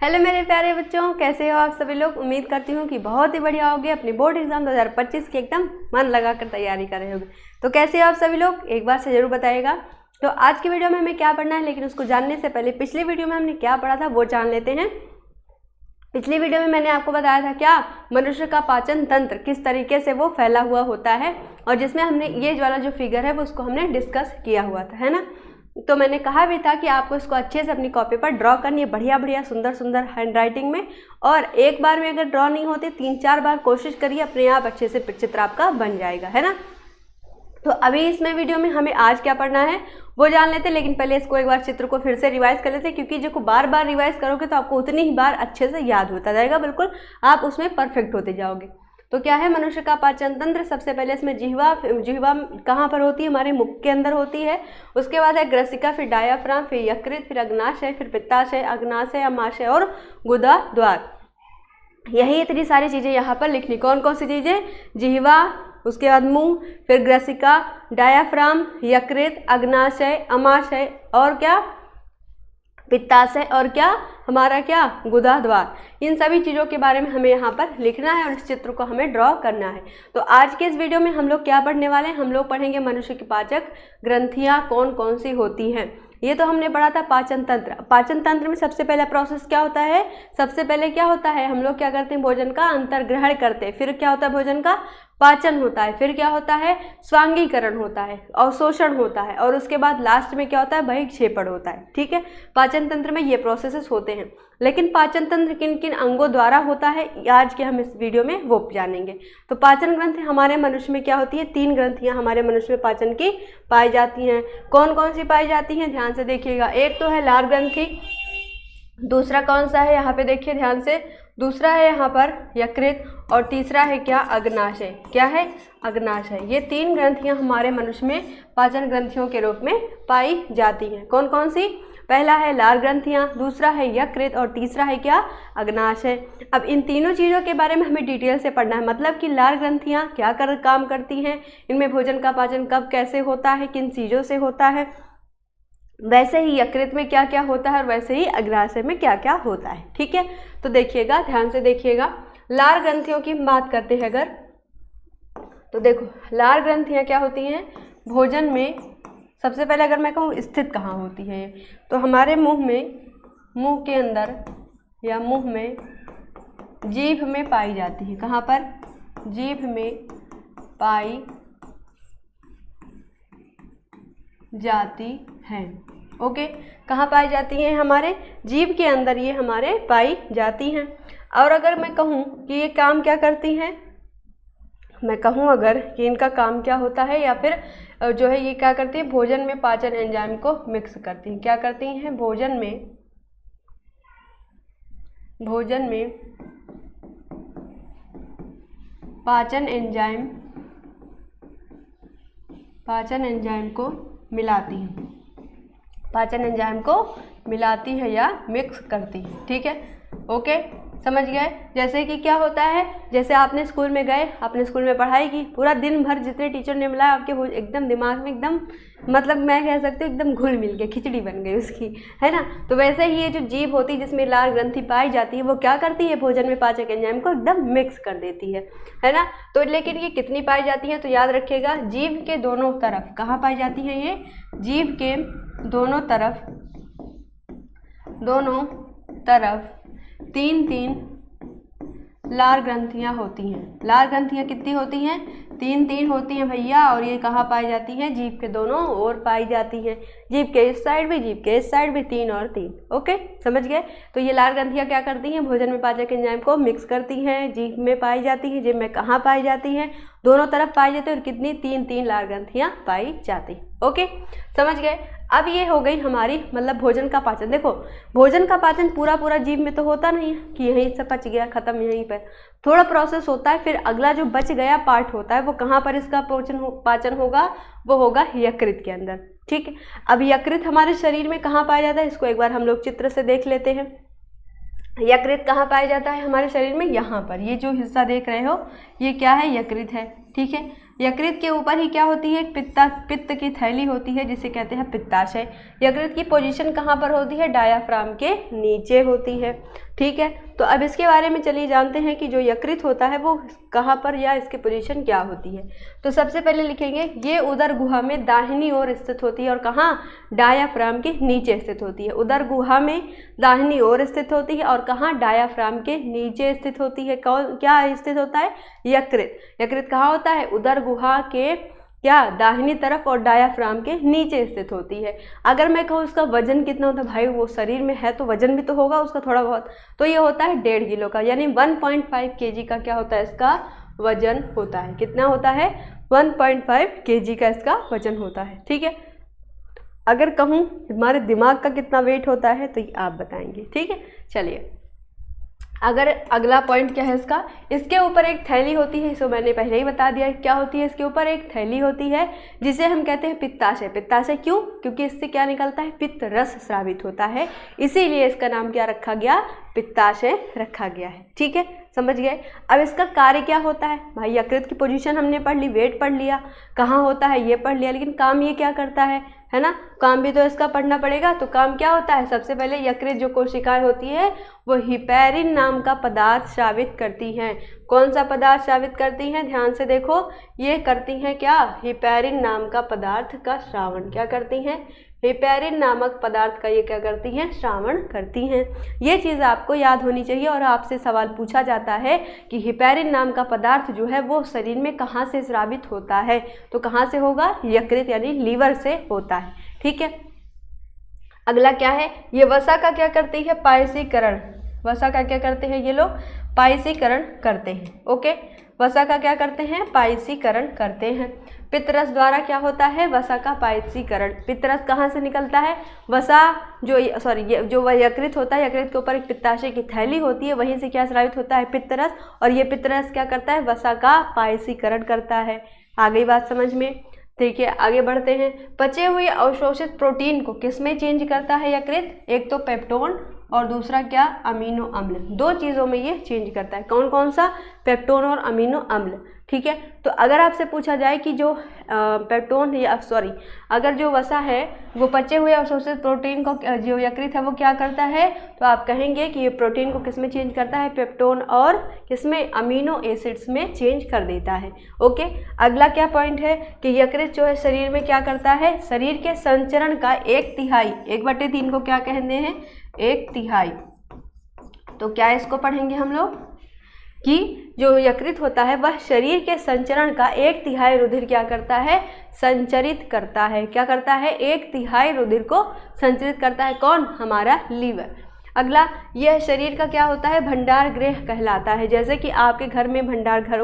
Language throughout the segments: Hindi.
हेलो मेरे प्यारे बच्चों, कैसे हो आप सभी लोग। उम्मीद करती हूँ कि बहुत ही बढ़िया होगे। अपनी बोर्ड एग्जाम 2025 की एकदम मन लगाकर तैयारी कर रहे होगे। तो कैसे हो आप सभी लोग, एक बार से जरूर बताइएगा। तो आज की वीडियो में हमें क्या पढ़ना है, लेकिन उसको जानने से पहले पिछली वीडियो में हमने क्या पढ़ा था वो जान लेते हैं। पिछली वीडियो में मैंने आपको बताया था क्या मनुष्य का पाचन तंत्र किस तरीके से वो फैला हुआ होता है, और जिसमें हमने ये वाला जो फिगर है वो उसको हमने डिस्कस किया हुआ था, है ना। तो मैंने कहा भी था कि आपको इसको अच्छे से अपनी कॉपी पर ड्रॉ करनी है, बढ़िया बढ़िया सुंदर सुंदर हैंड राइटिंग में। और एक बार में अगर ड्रॉ नहीं होती 3-4 बार कोशिश करिए, अपने आप अच्छे से चित्र आपका बन जाएगा, है ना। तो अभी इसमें वीडियो में हमें आज क्या पढ़ना है वो जान लेते हैं, लेकिन पहले इसको एक बार चित्र को फिर से रिवाइज कर लेते हैं, क्योंकि जो बार बार रिवाइज करोगे तो आपको उतनी ही बार अच्छे से याद होता जाएगा, बिल्कुल आप उसमें परफेक्ट होते जाओगे। तो क्या है मनुष्य का पाचन तंत्र। सबसे पहले इसमें जिह्वा कहाँ पर होती है, हमारे मुख के अंदर होती है। उसके बाद है ग्रसिका, फिर डायाफ्राम, फिर यकृत, फिर अग्नाशय, फिर पित्ताशय, अग्नाशय, अमाशय और गुदा द्वार। यही इतनी सारी चीज़ें यहाँ पर लिखनी। कौन कौन सी चीज़ें, जिह्वा, उसके बाद मुंह, फिर ग्रसिका, डायाफ्राम, यकृत, अग्नाशय, अमाशय और क्या पित्ताशय, और क्या हमारा क्या गुदा द्वार। इन सभी चीज़ों के बारे में हमें यहाँ पर लिखना है और इस चित्र को हमें ड्रॉ करना है। तो आज के इस वीडियो में हम लोग क्या पढ़ने वाले हैं, हम लोग पढ़ेंगे मनुष्य की पाचक ग्रंथियाँ कौन कौन सी होती हैं। ये तो हमने पढ़ा था पाचन तंत्र। पाचन तंत्र में सबसे पहला प्रोसेस क्या होता है, सबसे पहले क्या होता है, हम लोग क्या करते हैं, भोजन का अंतर्ग्रहण करते हैं। फिर क्या होता है, भोजन का पाचन होता है। फिर क्या होता है, स्वांगीकरण होता है, अवशोषण होता है, और उसके बाद लास्ट में क्या होता है, बहिक्षेपण होता है। ठीक है, पाचन तंत्र में ये प्रोसेसेस होते हैं। लेकिन पाचन तंत्र किन किन अंगों द्वारा होता है आज के हम इस वीडियो में वो जानेंगे। तो पाचन ग्रंथि हमारे मनुष्य में क्या होती है, 3 ग्रंथियां हमारे मनुष्य में पाचन की पाई जाती हैं। कौन कौन सी पाई जाती हैं, ध्यान से देखिएगा। एक तो है लार ग्रंथि, दूसरा कौन सा है, यहाँ पे देखिए ध्यान से, दूसरा है यहाँ पर यकृत, और तीसरा है क्या, अग्नाशय। क्या है, अग्नाशय। ये 3 ग्रंथियां हमारे मनुष्य में पाचन ग्रंथियों के रूप में पाई जाती हैं। कौन कौन सी, पहला है लार ग्रंथियां, दूसरा है यकृत, और तीसरा है क्या, अग्नाशय। अब इन तीनों चीज़ों के बारे में हमें डिटेल से पढ़ना है। मतलब कि लार ग्रंथियां क्या काम करती हैं, इनमें भोजन का पाचन कब कैसे होता है, किन चीज़ों से होता है, वैसे ही यकृत में क्या क्या होता है, और वैसे ही अग्नाशय में क्या क्या होता है। ठीक है, तो देखिएगा, ध्यान से देखिएगा। लार ग्रंथियों की बात करते हैं अगर, तो देखो लार ग्रंथियां क्या होती हैं, भोजन में सबसे पहले अगर मैं कहूँ स्थित कहाँ होती है, तो हमारे मुंह में, मुंह के अंदर या मुंह में, जीभ में पाई जाती है। कहाँ पर, जीभ में पाई जाती हैं। ओके, कहाँ पाई जाती हैं, हमारे जीभ के अंदर ये हमारे पाई जाती हैं। और अगर मैं कहूँ कि ये काम क्या करती हैं, मैं कहूँ अगर कि इनका काम क्या होता है, या फिर जो है ये क्या करती है, भोजन में पाचन एंजाइम को मिक्स करती हैं। क्या करती हैं, भोजन में पाचन एंजाइम को मिलाती हैं, पाचन एंजाइम को मिलाती है या मिक्स करती है। ठीक है, ओके, समझ गए। जैसे कि क्या होता है, जैसे आपने स्कूल में गए, आपने स्कूल में पढ़ाई की, पूरा दिन भर जितने टीचर ने मिलाया आपके एकदम दिमाग में एकदम, मतलब मैं कह सकती हूँ एकदम घुल मिल के खिचड़ी बन गई उसकी, है ना। तो वैसे ही ये जो जीभ होती है जिसमें लार ग्रंथि पाई जाती है, वो क्या करती है, भोजन में पाचक एंजाइम को एकदम मिक्स कर देती है ना। तो लेकिन ये कितनी पाई जाती है, तो याद रखिएगा, जीभ के दोनों तरफ कहाँ पाई जाती है, ये जीभ के दोनों तरफ 3-3 लार ग्रंथियाँ होती हैं। लार ग्रंथियाँ कितनी होती हैं, 3-3 होती हैं भैया। और ये कहाँ पाई जाती हैं, जीभ के दोनों ओर पाई जाती हैं। जीभ के इस साइड भी, जीभ के इस साइड भी, 3 और 3। ओके, समझ गए। तो ये लार ग्रंथियाँ क्या करती हैं, भोजन में पाचक एंजाइम को मिक्स करती हैं, जीभ में पाई जाती हैं। जीभ में कहाँ पाई जाती हैं, दोनों तरफ पाई जाती है। और कितनी, 3-3 लार ग्रंथियाँ पाई जाती। ओके, समझ गए। अब ये हो गई हमारी मतलब भोजन का पाचन। देखो भोजन का पाचन पूरा जीभ में तो होता नहीं है कि यहीं से पच गया खत्म, यहीं पर थोड़ा प्रोसेस होता है। फिर अगला जो बच गया पार्ट होता है वो कहाँ पर इसका पाचन होगा, वो होगा यकृत के अंदर। ठीक है, अब यकृत हमारे शरीर में कहाँ पाया जाता है, इसको एक बार हम लोग चित्र से देख लेते हैं। यकृत कहाँ पाया जाता है हमारे शरीर में, यहाँ पर, ये जो हिस्सा देख रहे हो ये क्या है, यकृत है। ठीक है, यकृत के ऊपर ही क्या होती है, पित्त की थैली होती है जिसे कहते हैं पित्ताशय। यकृत की पोजीशन कहाँ पर होती है, डायाफ्राम के नीचे होती है। ठीक है। तो अब इसके बारे में चलिए जानते हैं कि जो यकृत होता है वो कहाँ पर या इसकी पोजीशन क्या होती है। तो सबसे पहले लिखेंगे ये उदर गुहा में दाहिनी ओर स्थित होती है और कहाँ, डायाफ्राम के नीचे स्थित होती है। उदर गुहा में दाहिनी ओर स्थित होती है और कहाँ, डायाफ्राम के नीचे स्थित होती है। कौन क्या स्थित होता है, यकृत। यकृत कहाँ होता है, उदर गुहा के क्या, दाहिनी तरफ और डायाफ्राम के नीचे स्थित होती है। अगर मैं कहूँ उसका वजन कितना होता है, भाई वो शरीर में है तो वजन भी तो होगा उसका थोड़ा बहुत, तो ये होता है 1.5 किलो का, यानी 1.5 kg का क्या होता है, इसका वजन होता है। कितना होता है, 1.5 kg का इसका वजन होता है। ठीक है, अगर कहूँ हमारे दिमाग का कितना वेट होता है तो ये आप बताएंगे। ठीक है, चलिए अगर अगला पॉइंट क्या है इसका, इसके ऊपर एक थैली होती है, इसको मैंने पहले ही बता दिया क्या होती है। इसके ऊपर एक थैली होती है जिसे हम कहते हैं पित्ताशय। पित्ताशय क्यों, क्योंकि इससे क्या निकलता है, पित्त रस स्रावित होता है, इसीलिए इसका नाम क्या रखा गया, पित्ताशय रखा गया है। ठीक है, समझ गए। अब इसका कार्य क्या होता है, भाई यकृत की पोजीशन हमने पढ़ ली, वेट पढ़ लिया, कहाँ होता है ये पढ़ लिया, लेकिन काम ये क्या करता है ना, काम भी तो इसका पढ़ना पड़ेगा। तो काम क्या होता है, सबसे पहले यकृत जो कोशिकाएं होती है वो हिपैरिन नाम का पदार्थ स्रावित करती हैं। कौन सा पदार्थ स्रावित करती हैं, ध्यान से देखो, ये करती हैं क्या, हिपैरिन नाम का पदार्थ का श्रावण। क्या करती हैं, हिपैरिन नामक पदार्थ का ये क्या करती हैं, श्रावण करती हैं। ये चीज़ आपको याद होनी चाहिए और आपसे सवाल पूछा जाता है कि हिपैरिन नाम का पदार्थ जो है वो शरीर में कहाँ से स्रावित होता है, तो कहाँ से होगा, यकृत यानी लीवर से होता है। ठीक है, अगला क्या है, ये वसा का क्या करती है, पायसीकरण। वसा का क्या करते हैं ये लोग, पायसीकरण करते हैं। ओके, वसा का क्या करते हैं, पायसीकरण करते हैं। पित्तरस द्वारा क्या होता है, वसा का पायसीकरण। पित्तरस कहाँ से निकलता है, वसा जो जो यकृत होता है, यकृत के ऊपर एक पित्ताशय की थैली होती है, वहीं से क्या स्रावित होता है, पित्तरस, और ये पित्तरस क्या करता है, वसा का पायसीकरण करता है। आ गई बात समझ में। देखिए आगे बढ़ते हैं। पचे हुए अवशोषित प्रोटीन को किस में चेंज करता है यकृत, एक तो पेप्टोन और दूसरा क्या, अमीनो अम्ल। दो चीज़ों में ये चेंज करता है। कौन कौन सा, पेप्टोन और अमीनो अम्ल। ठीक है, तो अगर आपसे पूछा जाए कि जो पेप्टोन या अगर जो वसा है वो पचे हुए अवशोषित प्रोटीन को जो यकृत है वो क्या करता है, तो आप कहेंगे कि ये प्रोटीन को किस में चेंज करता है, पेप्टोन और किसमें, अमीनो एसिड्स में चेंज कर देता है। ओके, अगला क्या पॉइंट है कि यकृत जो है शरीर में क्या करता है, शरीर के संचरण का 1/3, 1/3 को क्या कहते हैं, 1/3। तो क्या इसको पढ़ेंगे हम लोग कि जो यकृत होता है वह शरीर के संचरण का 1/3 रुधिर क्या करता है, संचरित करता है। क्या करता है, 1/3 रुधिर को संचरित करता है। कौन, हमारा लीवर। अगला, यह शरीर का क्या होता है, भंडार गृह कहलाता है। जैसे कि आपके घर में भंडार घर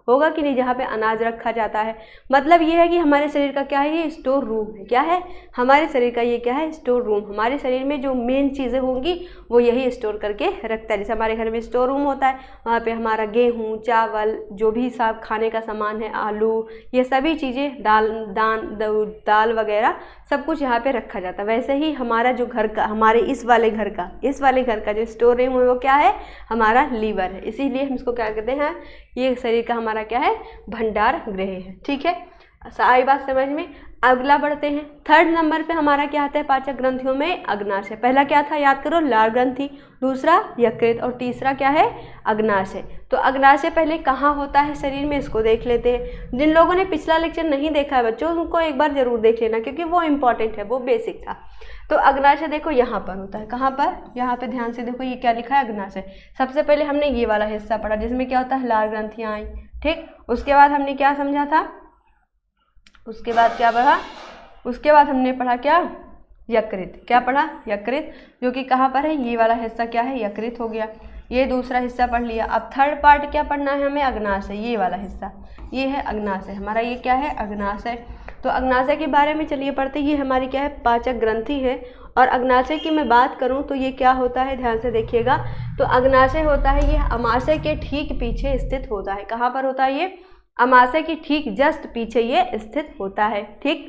होगा कि नहीं, जहाँ पे अनाज रखा जाता है। मतलब ये है कि हमारे शरीर का क्या है, ये स्टोर रूम है। क्या है, हमारे शरीर का ये क्या है, स्टोर रूम। हमारे शरीर में जो मेन चीज़ें होंगी वो यही स्टोर करके रखता है। जैसे हमारे घर में स्टोर रूम होता है, वहाँ पे हमारा गेहूँ, चावल, जो भी सब खाने का सामान है, आलू, ये सभी चीज़ें, दाल वगैरह सब कुछ यहाँ पे रखा जाता है। वैसे ही हमारा जो घर का, हमारे इस वाले घर का जो स्टोर रूम है वो क्या है, हमारा लीवर है। इसीलिए हम इसको क्या कहते हैं, ये शरीर का हमारा क्या है, भंडार गृह है। ठीक है, सारी बात समझ में। अगला बढ़ते हैं। 3rd नंबर पे हमारा क्या आता है, पाचक ग्रंथियों में अग्नाशय। पहला क्या था, याद करो, लाल ग्रंथि, दूसरा यकृत और तीसरा क्या है, अग्नाशय। तो अग्नाशय पहले कहाँ होता है शरीर में, इसको देख लेते हैं। जिन लोगों ने पिछला लेक्चर नहीं देखा है बच्चों, उनको एक बार जरूर देख लेना, क्योंकि वो इंपॉर्टेंट है, वो बेसिक था। तो अग्नाशय देखो यहाँ पर होता है, कहाँ पर, यहाँ पे ध्यान से देखो, ये क्या लिखा है, अग्नाशय। सबसे पहले हमने ये वाला हिस्सा पढ़ा जिसमें क्या होता है, लाल ग्रंथियाँ आई। ठीक, उसके बाद हमने क्या समझा था, उसके बाद क्या पढ़ा, उसके बाद हमने पढ़ा क्या, यकृत। क्या पढ़ा, यकृत, जो कि कहाँ पर है, ये वाला हिस्सा क्या है, यकृत हो गया। ये दूसरा हिस्सा पढ़ लिया। अब 3rd पार्ट क्या पढ़ना है हमें, अग्नाशय। ये वाला हिस्सा, ये है अग्नाशय हमारा, ये क्या है, अग्नाशय। तो अग्नाशय के बारे में चलिए पढ़ते। ये हमारी क्या है, पाचक ग्रंथि है। और अग्नाशय की मैं बात करूं तो ये क्या होता है, ध्यान से देखिएगा। तो अग्नाशय होता है, ये अमाशय के ठीक पीछे स्थित होता है। कहाँ पर होता है ये, अमाशय की ठीक जस्ट पीछे ये स्थित होता है। ठीक,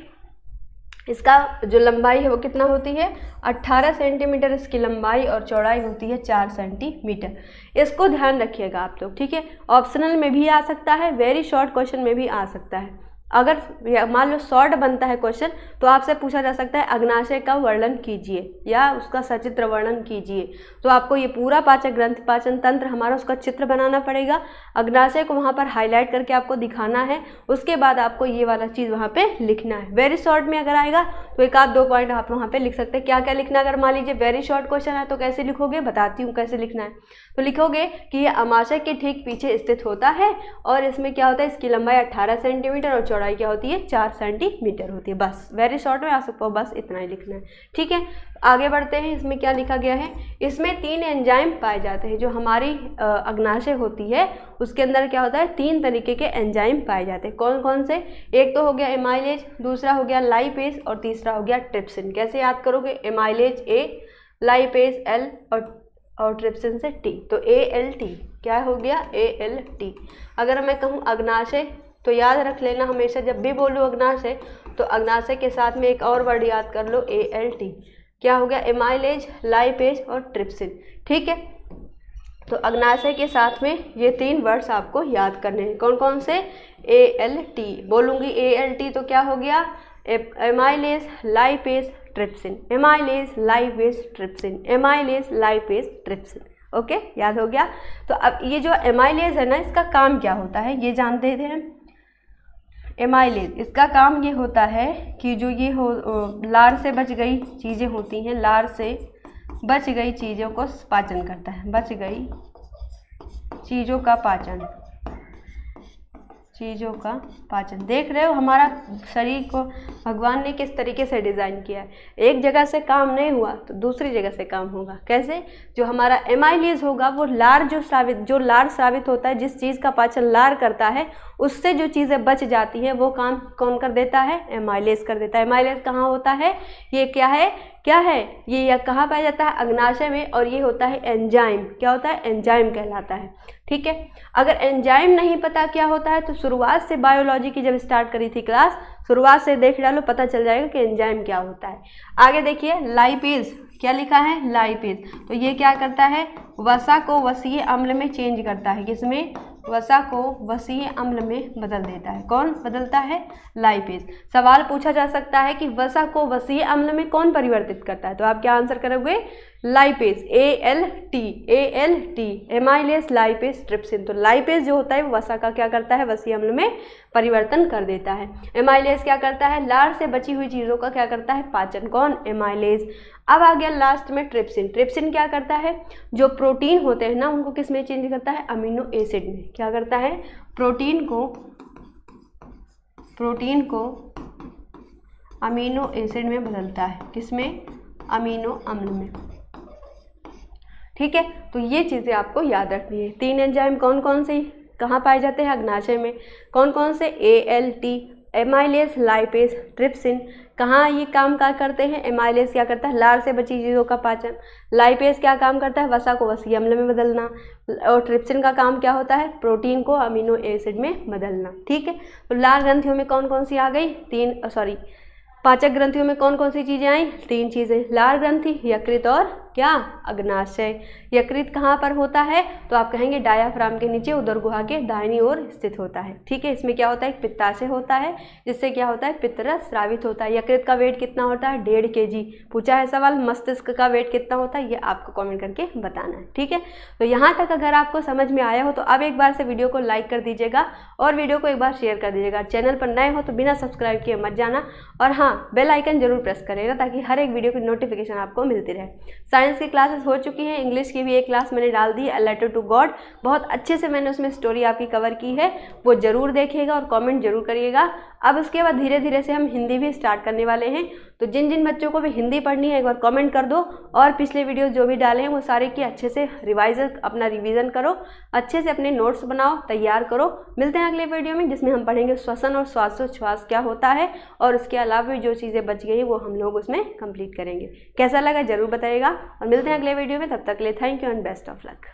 इसका जो लंबाई है वो कितना होती है, 18 सेंटीमीटर इसकी लंबाई, और चौड़ाई होती है 4 सेंटीमीटर। इसको ध्यान रखिएगा आप लोग। ठीक है, ऑप्शनल में भी आ सकता है, वेरी शॉर्ट क्वेश्चन में भी आ सकता है। अगर मान लो शॉर्ट बनता है क्वेश्चन तो आपसे पूछा जा सकता है अग्नाशय का वर्णन कीजिए या उसका सचित्र वर्णन कीजिए। तो आपको ये पूरा पाचक ग्रंथि पाचन तंत्र हमारा उसका चित्र बनाना पड़ेगा, अग्नाशय को वहाँ पर हाईलाइट करके आपको दिखाना है, उसके बाद आपको ये वाला चीज़ वहाँ पे लिखना है। वेरी शॉर्ट में अगर आएगा तो एक आध 2 पॉइंट आप वहाँ पे लिख सकते हैं। क्या क्या लिखना है अगर मान लीजिए वेरी शॉर्ट क्वेश्चन है तो कैसे लिखोगे, बताती हूँ कैसे लिखना है। तो लिखोगे कि ये अमाशय के ठीक पीछे स्थित होता है और इसमें क्या होता है, इसकी लंबाई 18 सेंटीमीटर और चौड़ाई क्या होती है 4 सेंटीमीटर होती है। बस वेरी शॉर्ट में आ सकते हो, बस इतना ही लिखना है। ठीक है, आगे बढ़ते हैं। इसमें क्या लिखा गया है, इसमें 3 एंजाइम पाए जाते हैं। जो हमारी अग्नाशय होती है उसके अंदर क्या होता है 3 तरीके के एंजाइम पाए जाते हैं। कौन कौन से, एक तो हो गया एमाइलेज, दूसरा हो गया लाइपेज और तीसरा हो गया ट्रिप्सिन। कैसे याद करोगे, एमाइलेज ए, लाइपेज एल और ट्रिप्सिन से टी, तो ALT क्या हो गया ALT। अगर मैं कहूँ अग्नाशय तो याद रख लेना हमेशा, जब भी बोलूँ अग्नाशय तो अग्नाशय के साथ में एक और वर्ड याद कर लो ALT। क्या हो गया, एमाइलेज, लाइपेज और ट्रिप्सिन। ठीक है, तो अग्नाशय के साथ में ये 3 वर्ड्स आपको याद करने हैं। कौन कौन से, ALT बोलूँगी ALT तो क्या हो गया amylase, lipase, trypsin, amylase, lipase, trypsin, amylase, lipase, trypsin. Okay, याद हो गया। तो अब ये जो एमाइलेज है ना, इसका काम क्या होता है ये जानते थे हम। एमाइलेज इसका काम ये होता है कि जो ये हो लार से बच गई चीज़ें होती हैं, लार से बच गई चीज़ों को पाचन करता है, बच गई चीज़ों का पाचन, चीज़ों का पाचन। देख रहे हो हमारा शरीर को भगवान ने किस तरीके से डिज़ाइन किया है। एक जगह से काम नहीं हुआ तो दूसरी जगह से काम होगा। कैसे, जो हमारा एमाइलेज होगा वो लार जो लार स्रावित होता है, जिस चीज़ का पाचन लार करता है उससे जो चीज़ें बच जाती हैं वो काम कौन कर देता है, एमाइलेज कर देता है। एमाइलेज कहाँ होता है, ये क्या है ये कहाँ पाया जाता है, अग्नाशय में, और ये होता है एंजाइम। क्या होता है, एंजाइम कहलाता है। ठीक है, अगर एंजाइम नहीं पता क्या होता है तो शुरुआत से बायोलॉजी की जब स्टार्ट करी थी क्लास, शुरुआत से देख डालो, पता चल जाएगा कि एंजाइम क्या होता है। आगे देखिए लाइपेज, क्या लिखा है लाइपेज, तो ये क्या करता है, वसा को वसीय अम्ल में चेंज करता है। किसमें, वसा को वसीय अम्ल में बदल देता है। कौन बदलता है, लाइपेज। सवाल पूछा जा सकता है कि वसा को वसीय अम्ल में कौन परिवर्तित करता है, तो आप क्या आंसर करोगे, lipase, ALT, amylase, lipase, trypsin. तो लाइपेज जो होता है वो वसा का क्या करता है, वसीय अम्ल में परिवर्तन कर देता है। एमाइलेज क्या करता है, लार से बची हुई चीज़ों का क्या करता है, पाचन। कौन, एमाइलेज। अब आ गया लास्ट में ट्रिप्सिन। ट्रिप्सिन क्या करता है, जो प्रोटीन होते हैं ना उनको किस में चेंज करता है, अमीनो एसिड में। क्या करता है, प्रोटीन को अमीनो एसिड में बदलता है। किसमें, अमीनो अम्ल में। ठीक है, तो ये चीज़ें आपको याद रखनी है। 3 एंजाइम कौन कौन से कहाँ पाए जाते हैं, अग्नाशय में। कौन कौन से, ALT, एमाइलेज, लाइपेज, ट्रिप्सिन। कहाँ ये काम क्या करते हैं, एमाइलेज क्या करता है, लार से बची चीज़ों का पाचन। लाइपेज क्या काम करता है, वसा को वसीय अम्ल में बदलना। और ट्रिप्सिन का काम क्या होता है, प्रोटीन को अमीनो एसिड में बदलना। ठीक है, तो लार ग्रंथियों में कौन कौन सी आ गई, पाचक ग्रंथियों में कौन कौन सी चीज़ें आई, 3 चीज़ें, लार ग्रंथि, यकृत और क्या, अग्नाशय। यकृत कहाँ पर होता है, तो आप कहेंगे डायाफ्राम के नीचे उदर गुहा के दाहिनी ओर स्थित होता है। ठीक है, इसमें क्या होता है, पित्ताशय होता है, जिससे क्या होता है, पित्तरस स्रावित होता है। यकृत का वेट कितना होता है, 1.5 kg। पूछा है सवाल, मस्तिष्क का वेट कितना होता है, ये आपको कमेंट करके बताना है। ठीक है, तो यहाँ तक अगर आपको समझ में आया हो तो अब एक बार से वीडियो को लाइक कर दीजिएगा और वीडियो को एक बार शेयर कर दीजिएगा। चैनल पर नए हो तो बिना सब्सक्राइब किए मत जाना, और हाँ बेल आइकन जरूर प्रेस करेगा ताकि हर एक वीडियो की नोटिफिकेशन आपको मिलती रहे। साइंस की क्लासेस हो चुकी हैं, इंग्लिश की भी एक क्लास मैंने डाल दी है, अ लेटर टू गॉड। बहुत अच्छे से मैंने उसमें स्टोरी आपकी कवर की है, वो जरूर देखिएगा और कमेंट जरूर करिएगा। अब उसके बाद धीरे धीरे से हम हिंदी भी स्टार्ट करने वाले हैं, तो जिन जिन बच्चों को भी हिंदी पढ़नी है एक बार कमेंट कर दो, और पिछले वीडियो जो भी डाले हैं वो सारे की अच्छे से अपना रिवीजन करो, अच्छे से अपने नोट्स बनाओ, तैयार करो। मिलते हैं अगले वीडियो में जिसमें हम पढ़ेंगे श्वसन और श्वासोच्छ्वास क्या होता है, और उसके अलावा भी जो चीज़ें बच गई वो हम लोग उसमें कंप्लीट करेंगे। कैसा लगा जरूर बताइएगा, और मिलते हैं अगले वीडियो में। तब तक के लिए thank you and best of luck.